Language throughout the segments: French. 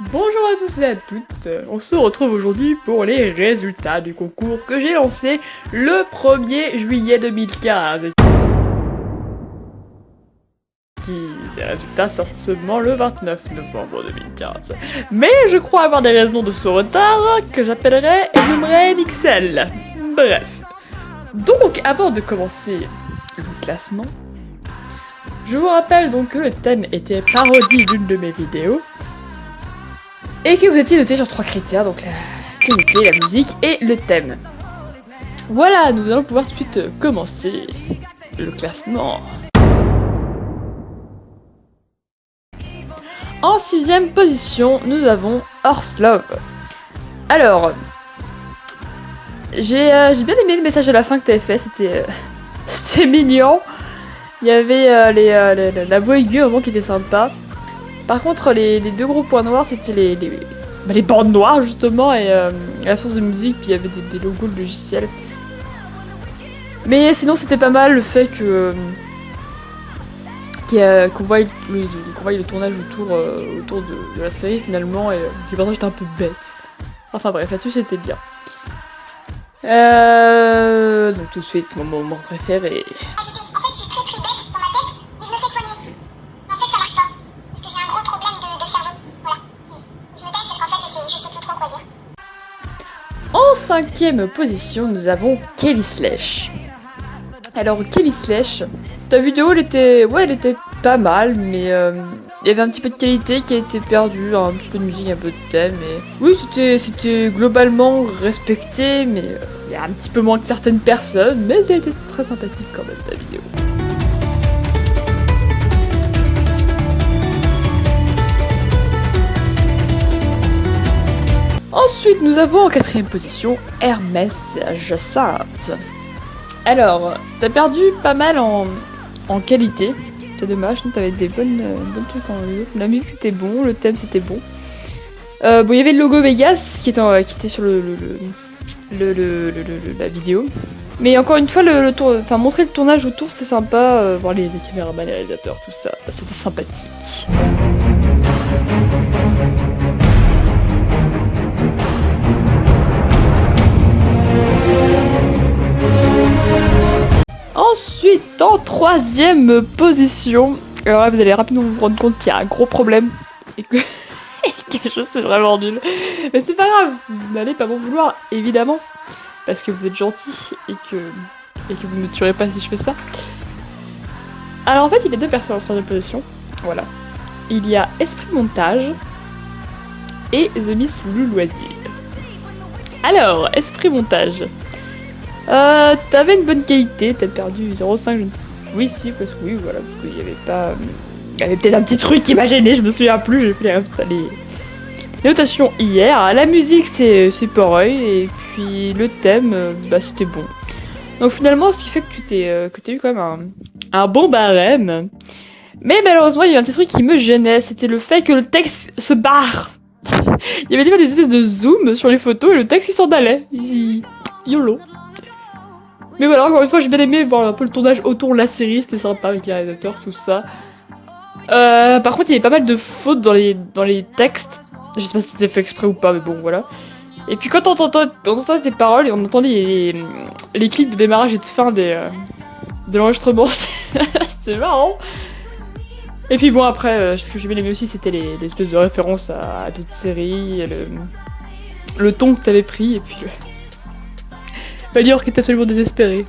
Bonjour à tous et à toutes, on se retrouve aujourd'hui pour les résultats du concours que j'ai lancé le 1er juillet 2015. Les résultats sortent seulement le 29 novembre 2015. Mais je crois avoir des raisons de ce retard que j'appellerai énuméré XL. Bref. Donc avant de commencer le classement, je vous rappelle donc que le thème était parodie d'une de mes vidéos. Et que vous étiez noté sur 3 critères, donc la qualité, la musique et le thème. Voilà, nous allons pouvoir tout de suite commencer le classement. En 6ème position, nous avons Horse Love. Alors, j'ai bien aimé le message à la fin que t'avais fait, c'était mignon. Il y avait la voix aiguë au moment qui était sympa. Par contre, les deux gros points noirs, c'était les bandes noires, justement, et l'absence de musique, puis il y avait des logos de logiciels. Mais sinon, c'était pas mal le fait qu'on voit le tournage autour de la série, finalement, et que les personnages étaient un peu bêtes. Enfin bref, là-dessus, c'était bien. Donc tout de suite, mon moment préféré. En 5ème position, nous avons Kelly Slash. Alors Kelly Slash, ta vidéo elle était pas mal, mais il y avait un petit peu de qualité qui a été perdue, un petit peu de musique, un peu de thème. Et... oui, c'était globalement respecté, mais il y a un petit peu moins que certaines personnes, mais elle était très sympathique quand même ta vidéo. Ensuite, nous avons en 4ème position Hermès Jacinthe. Alors, t'as perdu pas mal en qualité. C'est dommage, t'avais des bonnes trucs en lieu. La musique c'était bon, le thème c'était bon. Bon, il y avait le logo Vegas qui était sur la vidéo. Mais encore une fois, montrer le tournage autour c'était sympa. Voir les caméramans, les réalisateurs, tout ça, c'était sympathique. Ensuite, en 3ème position, alors là vous allez rapidement vous rendre compte qu'il y a un gros problème et que quelque chose c'est vraiment nul. Mais c'est pas grave, vous n'allez pas m'en vouloir, évidemment, parce que vous êtes gentil et que vous ne me tuerez pas si je fais ça. Alors en fait, il y a deux personnes en 3ème position, voilà. Il y a Esprit Montage et The Miss Loulou Loisir. Alors, Esprit Montage. T'avais une bonne qualité, t'as perdu 0,5, je ne sais... Oui, si, parce que oui, voilà, parce qu'il y avait pas... Il y avait peut-être un petit truc qui m'a gêné, je me souviens plus, j'ai fait les notations hier. La musique, c'est pareil, et puis le thème, bah c'était bon. Donc finalement, ce qui fait que t'as eu quand même un bon barème. Mais malheureusement, il y avait un petit truc qui me gênait, c'était le fait que le texte se barre. Il y avait des espèces de zoom sur les photos, et le texte il s'en allait. YOLO. Mais voilà, encore une fois, j'ai bien aimé voir un peu le tournage autour de la série, c'était sympa avec les réalisateurs, tout ça. Par contre, il y avait pas mal de fautes dans les textes. Je sais pas si c'était fait exprès ou pas, mais bon, voilà. Et puis quand on entendait tes paroles et on entendait les clips de démarrage et de fin de l'enregistrement, c'était marrant. Et puis bon, après, ce que j'ai bien aimé aussi, c'était les espèces de références à d'autres séries, le ton que t'avais pris, et puis Valior qui est absolument désespéré.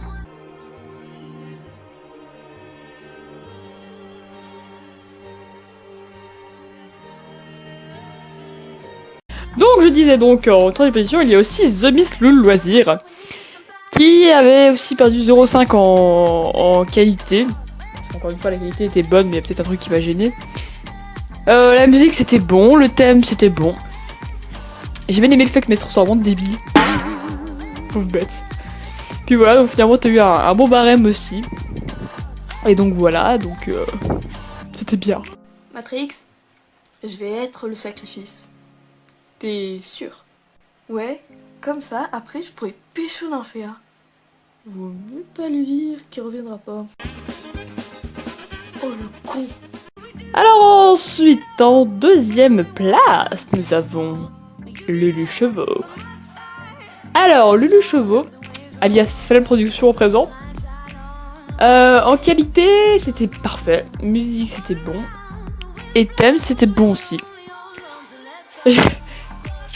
Donc je disais donc en 3ème position, il y a aussi The Miss Loulou Loisir, qui avait aussi perdu 0,5 en qualité. Encore une fois, la qualité était bonne, mais il y a peut-être un truc qui m'a gêné. La musique c'était bon, le thème c'était bon. J'ai bien aimé le fait que Maestro soit vraiment débile. Pauvre bête. Puis voilà, donc finalement t'as eu un bon barème aussi. Et donc voilà, donc c'était bien. Matrix, je vais être le sacrifice. T'es sûr? Ouais, comme ça, après je pourrais pécho Nymphéa. Vaut mieux pas lui dire qu'il reviendra pas. Oh le con. Alors Ensuite, en deuxième place, nous avons Lulu Chevaux. Alors, Lulu Chevaux, alias Flemme Production au présent. En qualité, c'était parfait. Musique, c'était bon. Et thème, c'était bon aussi. Je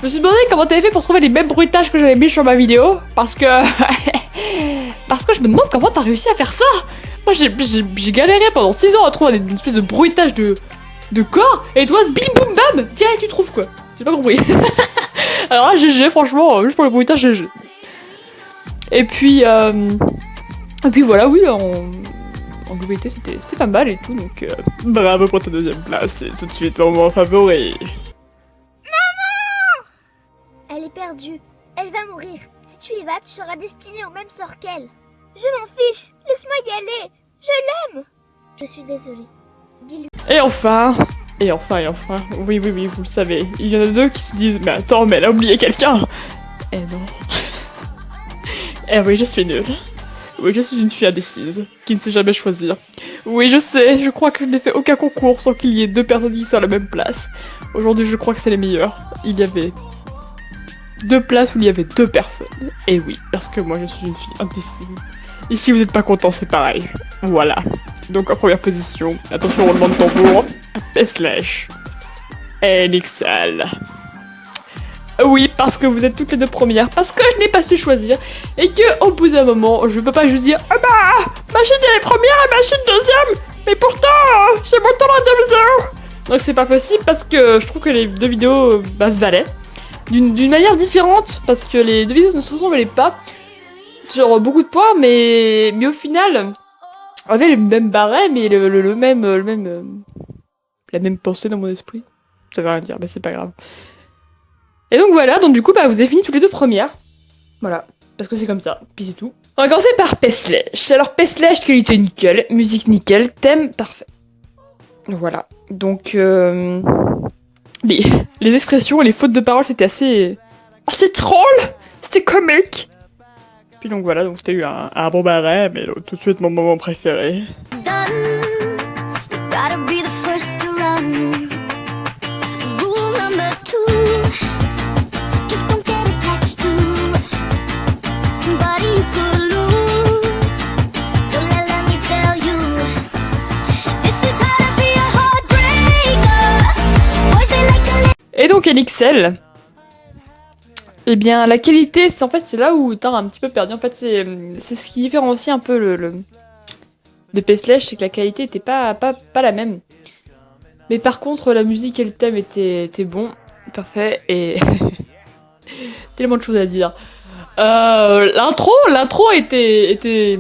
me suis demandé comment t'avais fait pour trouver les mêmes bruitages que j'avais mis sur ma vidéo. Parce que... parce que je me demande comment t'as réussi à faire ça. Moi, j'ai galéré pendant 6 ans à trouver une espèce de bruitage de corps. Et toi, bim boum bam, tiens, tu trouves quoi. J'ai pas compris. Alors là, GG, franchement, juste pour le bruitage, GG. Et puis voilà, oui, en globalité, c'était pas mal et tout, donc... Bravo pour ta deuxième place, c'est tout de suite mon moment favori. Elle est perdue. Elle va mourir. Si tu y vas, tu seras destiné au même sort qu'elle. Je m'en fiche. Laisse-moi y aller. Je l'aime. Je suis désolée. Dis-lui. Et enfin, oui, vous le savez, il y en a deux qui se disent « Mais attends, mais elle a oublié quelqu'un !» Eh non. Eh oui, je suis nulle. Oui, je suis une fille indécise, qui ne sait jamais choisir. Oui, je sais, je crois que je n'ai fait aucun concours sans qu'il y ait deux personnes qui soient à la même place. Aujourd'hui, je crois que c'est les meilleurs. Il y avait 2 places où il y avait 2 personnes. Et oui, parce que moi, je suis une fille indécise. Et si vous n'êtes pas content, c'est pareil. Voilà. Donc en première position, attention roulement de tambour, Peslash. NXL. Oui, parce que vous êtes toutes les 2 premières, parce que je n'ai pas su choisir, et que au bout d'un moment, je peux pas juste dire « Ah bah, Machine elle est première et Machine deuxième, mais pourtant, j'ai mon temps dans 2 vidéos !» Donc c'est pas possible, parce que je trouve que les 2 vidéos se valaient, d'une manière différente, parce que les 2 vidéos ne se ressemblaient pas, sur beaucoup de points, mais au final, on avait le même barème et la même pensée dans mon esprit. Ça veut rien dire, mais c'est pas grave. Et donc voilà, donc du coup, vous avez fini toutes les 2 premières. Voilà, parce que c'est comme ça, puis c'est tout. On va commencer par Peslash. Alors Peslash, qualité nickel, musique nickel, thème parfait. Voilà, donc les expressions et les fautes de parole, c'était assez troll, c'était comique. Puis donc voilà, donc c'était eu un bon barème, et tout de suite mon moment préféré. Et donc NXL, eh bien la qualité, c'est là où t'as un petit peu perdu. En fait, c'est ce qui différencie un peu de Peslash, c'est que la qualité était pas la même. Mais par contre, la musique et le thème étaient bons, parfait, et tellement de choses à dire. L'intro était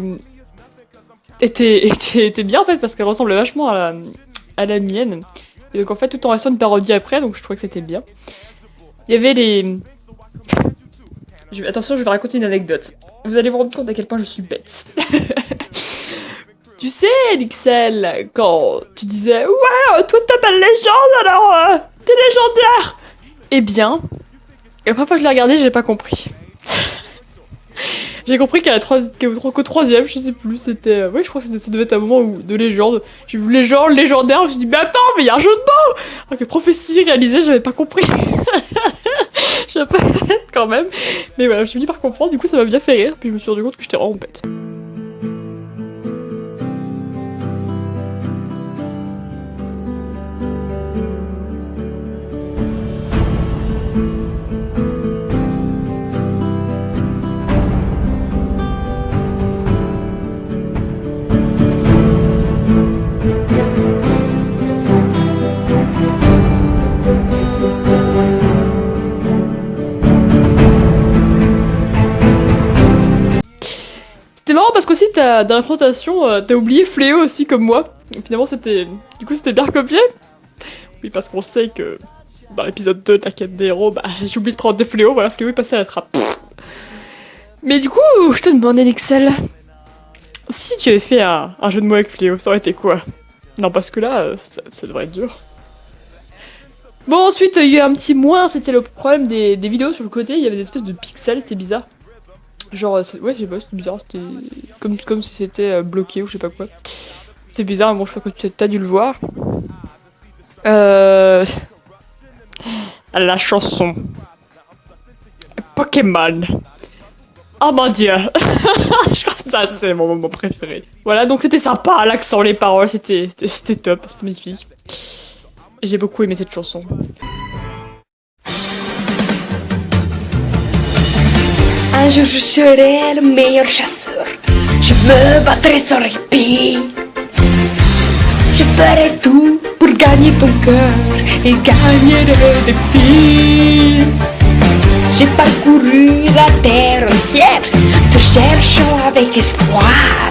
bien en fait parce qu'elle ressemble vachement à la mienne. Et donc en fait tout en restant une parodie après, donc je trouvais que c'était bien. Il y avait les... Attention, je vais raconter une anecdote. Vous allez vous rendre compte à quel point je suis bête. Tu sais, NXL, quand tu disais « Ouais, toi t'appelles légende, alors t'es légendaire !» Eh bien, la première fois que je l'ai regardé, j'ai pas compris. J'ai compris qu'au 3ème, je sais plus, c'était... Ouais, je crois que ça devait être un moment de légende. J'ai vu légende, légendaire, je me suis dit, mais attends, mais il y a un jeu de mots. Alors que prophétie réalisée, j'avais pas compris. Je sais pas quand même. Mais voilà, j'ai fini par comprendre, du coup ça m'a bien fait rire, puis je me suis rendu compte que j'étais vraiment bête. C'était marrant parce qu'aussi dans la présentation, t'as oublié Fléau aussi comme moi. Et finalement c'était bien recopié. Oui, parce qu'on sait que dans l'épisode 2 de la quête des héros, j'ai oublié de prendre des Fléaux, voilà, Fléau est passé à la trappe. Mais du coup, je te demande NXL, si tu avais fait un jeu de mots avec Fléau, ça aurait été quoi? Non, parce que là, ça devrait être dur. Bon, ensuite, il y a eu un petit moins, c'était le problème des vidéos sur le côté, il y avait des espèces de pixels, c'était bizarre. Genre, ouais, je sais pas, c'était bizarre, c'était comme si c'était bloqué ou je sais pas quoi. C'était bizarre, bon, je crois que tu as dû le voir. La chanson. Pokémon. Oh mon dieu. Je crois que ça, c'est mon moment préféré. Voilà, donc c'était sympa, l'accent, les paroles, c'était top, c'était magnifique. J'ai beaucoup aimé cette chanson. Un jour je serai le meilleur chasseur. Je me battrai sans répit. Je ferai tout pour gagner ton cœur et gagner le défi. J'ai parcouru la terre entière, te cherchant avec espoir.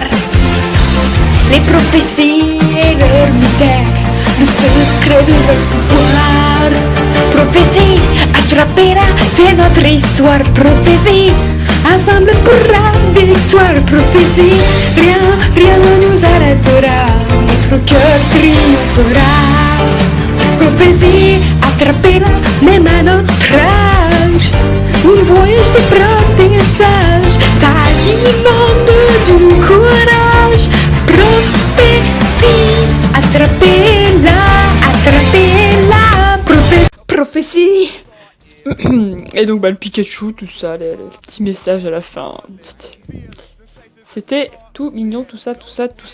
Les prophéties et leurs mystères, le secret de leur pouvoir. Prophétie, attrapera, c'est notre histoire. Prophétie, ensemble pour la victoire. Prophétie, rien ne nous arrêtera. Notre cœur triomphera. Prophétie, attrapez-la, même à notre âge. Un voyage d'apprentissage, ça demande du courage. Prophétie, attrapez-la, Prophétie. Et donc bah le Pikachu, tout ça, les petits messages à la fin. C'était tout mignon, tout ça.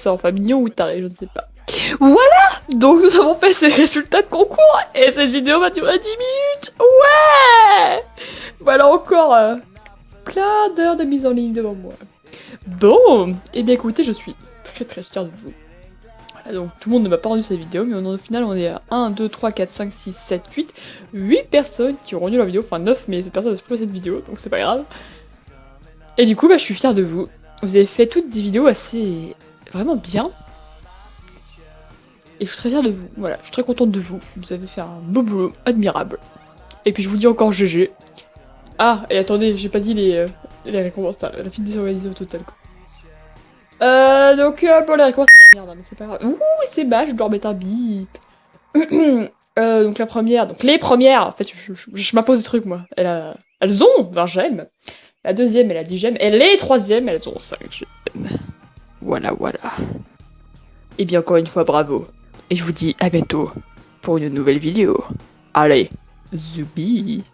Enfin mignon ou taré, je ne sais pas. Voilà. Donc nous avons fait ces résultats de concours. Et cette vidéo va durer 10 minutes. Ouais. Voilà encore plein d'heures de mise en ligne devant moi. Bon. Et bien écoutez, je suis très fière de vous. Donc tout le monde ne m'a pas rendu cette vidéo, mais au final on est à 1, 2, 3, 4, 5, 6, 7, 8 personnes qui ont rendu leur vidéo, enfin 9, mais cette personne n'a pas cette vidéo, donc c'est pas grave. Et du coup, bah, je suis fière de vous. Vous avez fait toutes des vidéos assez... vraiment bien. Et je suis très fière de vous, voilà, je suis très contente de vous. Vous avez fait un beau boulot, admirable. Et puis je vous dis encore GG. Ah, et attendez, j'ai pas dit les récompenses, la file désorganisée au total, quoi. Bon, les récompenses, c'est de la merde, hein, mais c'est pas grave. Ouh, c'est bas, je dois remettre un bip. Donc la première, donc les premières, en fait, je m'impose des trucs, moi. Elles ont 20 gemmes. La deuxième, elle a 10 gemmes. Et les troisièmes, elles ont 5 gemmes. Voilà. Et bien, encore une fois, bravo. Et je vous dis à bientôt pour une nouvelle vidéo. Allez, zoubi.